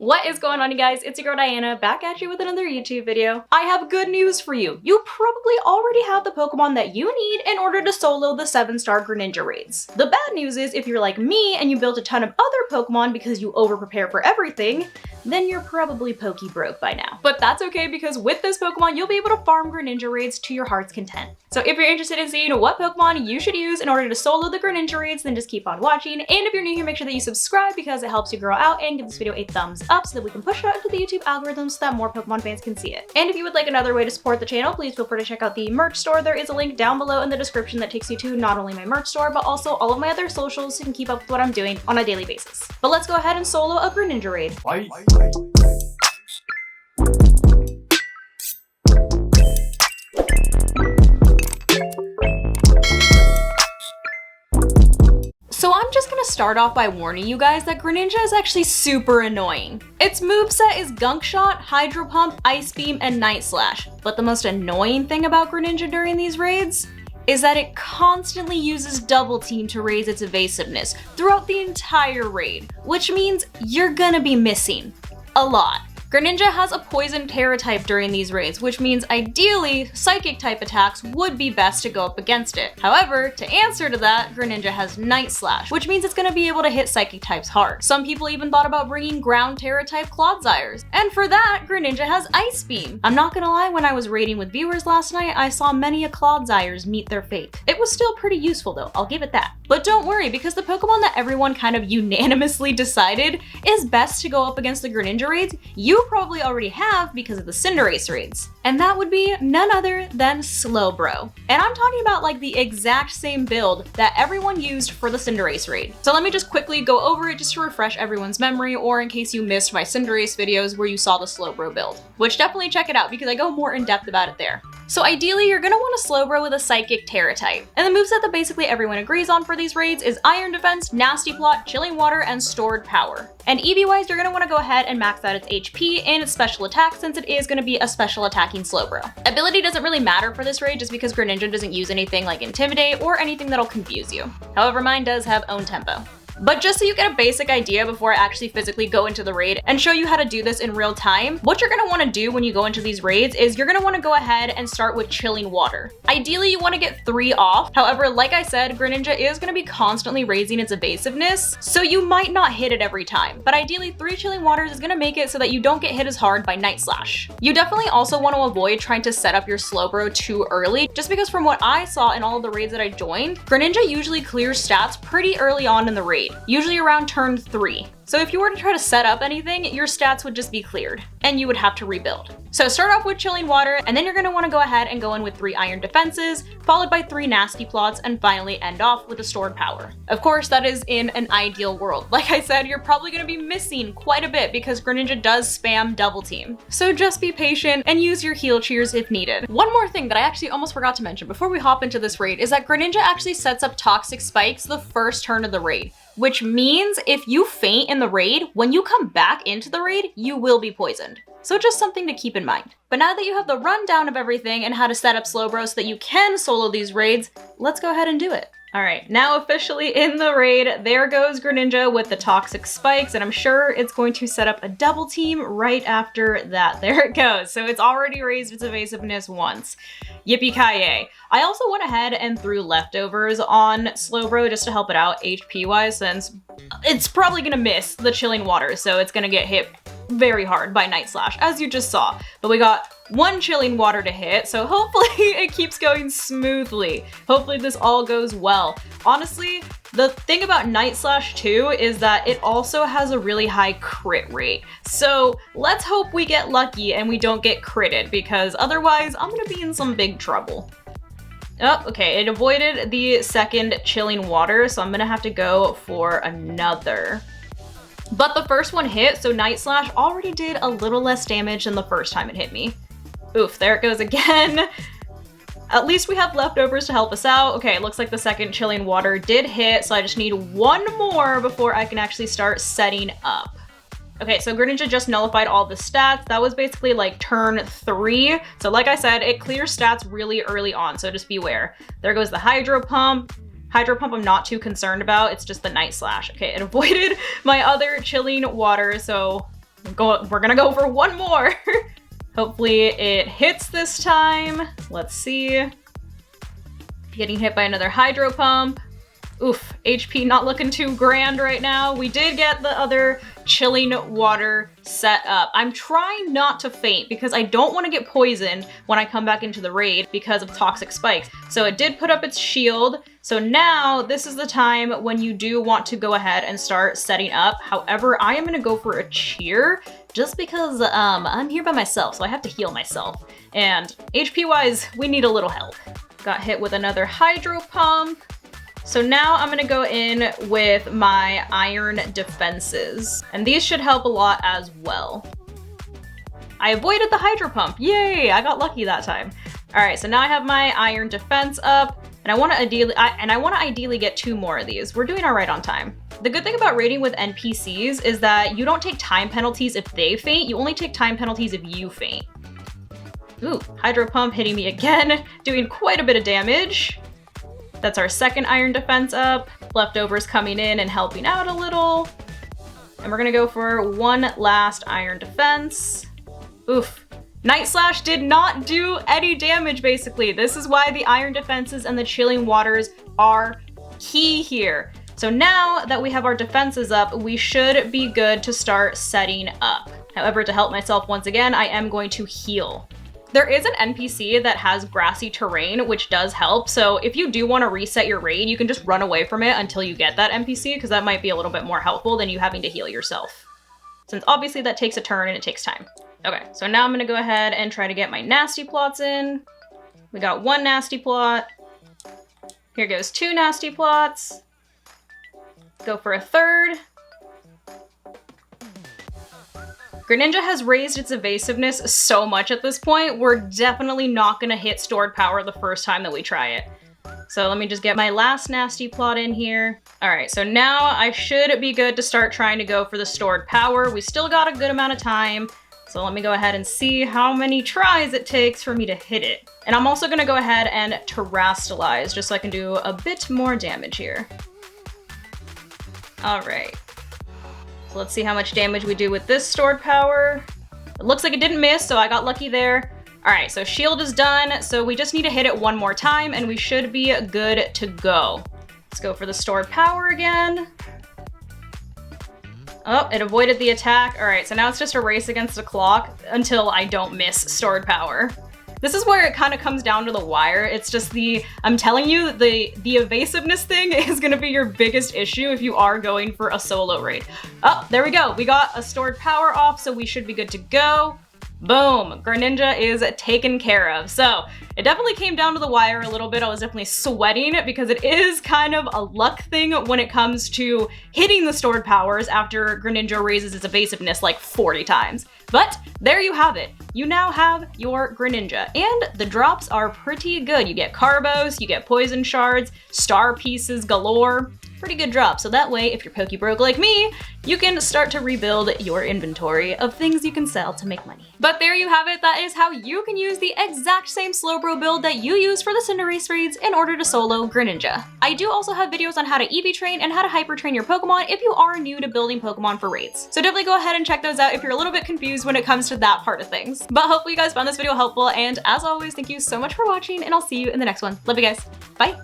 What is going on, you guys? It's your girl Diana, back at you with another YouTube video. I have good news for you. You probably already have the Pokemon that you need in order to solo the 7-star Greninja Raids. The bad news is if you're like me and you built a ton of other Pokemon because you over-prepare for everything, then you're probably broke by now. But that's okay because with this Pokemon, you'll be able to farm Greninja Raids to your heart's content. So if you're interested in seeing what Pokemon you should use in order to solo the Greninja Raids, then just keep on watching. And if you're new here, make sure that you subscribe because it helps you grow out, and give this video a thumbs up so that we can push it out into the YouTube algorithm so that more Pokemon fans can see it. And if you would like another way to support the channel, please feel free to check out the merch store. There is a link down below in the description that takes you to not only my merch store, but also all of my other socials so you can keep up with what I'm doing on a daily basis. But let's go ahead and solo a Greninja Raid. So I'm just gonna start off by warning you guys that Greninja is actually super annoying. Its moveset is Gunk Shot, Hydro Pump, Ice Beam, and Night Slash. But the most annoying thing about Greninja during these raids is that it constantly uses Double Team to raise its evasiveness throughout the entire raid, which means you're gonna be missing a lot. Greninja has a Poison Terra type during these raids, which means ideally, Psychic type attacks would be best to go up against it. However, to answer to that, Greninja has Night Slash, which means it's going to be able to hit Psychic types hard. Some people even thought about bringing Ground Terra type Clodsires, and for that, Greninja has Ice Beam. I'm not gonna lie, when I was raiding with viewers last night, I saw many a Clodsires meet their fate. It was still pretty useful though, I'll give it that. But don't worry, because the Pokemon that everyone kind of unanimously decided is best to go up against the Greninja raids, you probably already have because of the Cinderace Raids. And that would be none other than Slowbro. And I'm talking about like the exact same build that everyone used for the Cinderace Raid. So let me just quickly go over it just to refresh everyone's memory, or in case you missed my Cinderace videos where you saw the Slowbro build, which definitely check it out because I go more in depth about it there. So ideally, you're gonna want a Slowbro with a Psychic Terra type. And the moveset that basically everyone agrees on for these raids is Iron Defense, Nasty Plot, Chilling Water, and Stored Power. And EV-wise, you're gonna wanna go ahead and max out its HP and its special attack since it is gonna be a special attacking Slowbro. Ability doesn't really matter for this raid just because Greninja doesn't use anything like Intimidate or anything that'll confuse you. However, mine does have Own Tempo. But just so you get a basic idea before I actually physically go into the raid and show you how to do this in real time, what you're gonna wanna do when you go into these raids is you're gonna wanna go ahead and start with Chilling Water. Ideally, you wanna get 3 off. However, like I said, Greninja is gonna be constantly raising its evasiveness, so you might not hit it every time. But ideally, 3 Chilling Waters is gonna make it so that you don't get hit as hard by Night Slash. You definitely also wanna avoid trying to set up your Slowbro too early, just because from what I saw in all of the raids that I joined, Greninja usually clears stats pretty early on in the raid. Usually around turn 3. So if you were to try to set up anything, your stats would just be cleared, and you would have to rebuild. So start off with Chilling Water, and then you're gonna wanna go ahead and go in with 3 Iron Defenses, followed by 3 Nasty Plots, and finally end off with a Stored Power. Of course, that is in an ideal world. Like I said, you're probably gonna be missing quite a bit because Greninja does spam Double Team. So just be patient and use your heal cheers if needed. One more thing that I actually almost forgot to mention before we hop into this raid is that Greninja actually sets up Toxic Spikes the first turn of the raid, which means if you faint in the raid, when you come back into the raid, you will be poisoned. So just something to keep in mind. But now that you have the rundown of everything and how to set up Slowbro so that you can solo these raids, let's go ahead and do it. All right, now officially in the raid, there goes Greninja with the Toxic Spikes, and I'm sure it's going to set up a Double Team right after that. There it goes. So it's already raised its evasiveness once. Yippee-ki-yay. I also went ahead and threw leftovers on Slowbro just to help it out HP-wise, since it's probably gonna miss the Chilling Water, so it's gonna get hit very hard by Night Slash, as you just saw. But we got 1 Chilling Water to hit, so hopefully it keeps going smoothly. Hopefully this all goes well. Honestly, the thing about Night Slash too is that it also has a really high crit rate. So let's hope we get lucky and we don't get critted, because otherwise I'm gonna be in some big trouble. Oh, okay, it avoided the second Chilling Water, so I'm gonna have to go for another. But the first one hit, so Night Slash already did a little less damage than the first time it hit me. Oof, there it goes again. At least we have leftovers to help us out. Okay, it looks like the second Chilling Water did hit, so I just need 1 more before I can actually start setting up. Okay, so Greninja just nullified all the stats. That was basically like turn 3. So like I said, it clears stats really early on, so just beware. There goes the Hydro Pump. Hydro Pump I'm not too concerned about, it's just the Night Slash. Okay, it avoided my other Chilling Water, so We're gonna go for one more. Hopefully it hits this time. Let's see. Getting hit by another Hydro Pump. Oof, HP not looking too grand right now. We did get the other chilling water set up. I'm trying not to faint because I don't want to get poisoned when I come back into the raid because of toxic spikes. So it did put up its shield. So now this is the time when you do want to go ahead and start setting up. However, I am going to go for a cheer just because I'm here by myself, so I have to heal myself. And HP wise, we need a little help. Got hit with another Hydro Pump. So now I'm gonna go in with my iron defenses, and these should help a lot as well. I avoided the Hydro Pump, yay! I got lucky that time. All right, so now I have my iron defense up, and I want to ideally get 2 more of these. We're doing all right on time. The good thing about raiding with NPCs is that you don't take time penalties if they faint, you only take time penalties if you faint. Ooh, Hydro Pump hitting me again, doing quite a bit of damage. That's our second iron defense up. Leftovers coming in and helping out a little. And we're gonna go for one last iron defense. Oof. Night Slash did not do any damage, basically. This is why the iron defenses and the chilling waters are key here. So now that we have our defenses up, we should be good to start setting up. However, to help myself once again, I am going to heal. There is an NPC that has grassy terrain, which does help. So if you do want to reset your raid, you can just run away from it until you get that NPC, because that might be a little bit more helpful than you having to heal yourself. Since obviously that takes a turn and it takes time. Okay, so now I'm gonna go ahead and try to get my nasty plots in. We got 1 nasty plot. Here goes 2 nasty plots. Go for a 3rd. Greninja has raised its evasiveness so much at this point, we're definitely not gonna hit stored power the first time that we try it. So let me just get my last nasty plot in here. All right, so now I should be good to start trying to go for the stored power. We still got a good amount of time. So let me go ahead and see how many tries it takes for me to hit it. And I'm also gonna go ahead and terastalize just so I can do a bit more damage here. All right. So let's see how much damage we do with this stored power. It looks like it didn't miss, so I got lucky there. All right, so shield is done. So we just need to hit it one more time and we should be good to go. Let's go for the stored power again. Oh, it avoided the attack. All right, so now it's just a race against the clock until I don't miss stored power. This is where it kind of comes down to the wire. It's just I'm telling you, the evasiveness thing is gonna be your biggest issue if you are going for a solo raid. Oh, there we go. We got a stored power off, so we should be good to go. Boom, Greninja is taken care of. So it definitely came down to the wire a little bit. I was definitely sweating because it is kind of a luck thing when it comes to hitting the stored powers after Greninja raises its evasiveness like 40 times. But there you have it. You now have your Greninja, and the drops are pretty good. You get Carbos, you get Poison Shards, Star Pieces galore. Pretty good drop, so that way, if you're Poke broke like me, you can start to rebuild your inventory of things you can sell to make money. But there you have it. That is how you can use the exact same Slowbro build that you use for the Cinderace Raids in order to solo Greninja. I do also have videos on how to EV train and how to hyper train your Pokemon if you are new to building Pokemon for raids. So definitely go ahead and check those out if you're a little bit confused when it comes to that part of things. But hopefully you guys found this video helpful, and as always, thank you so much for watching, and I'll see you in the next one. Love you guys. Bye.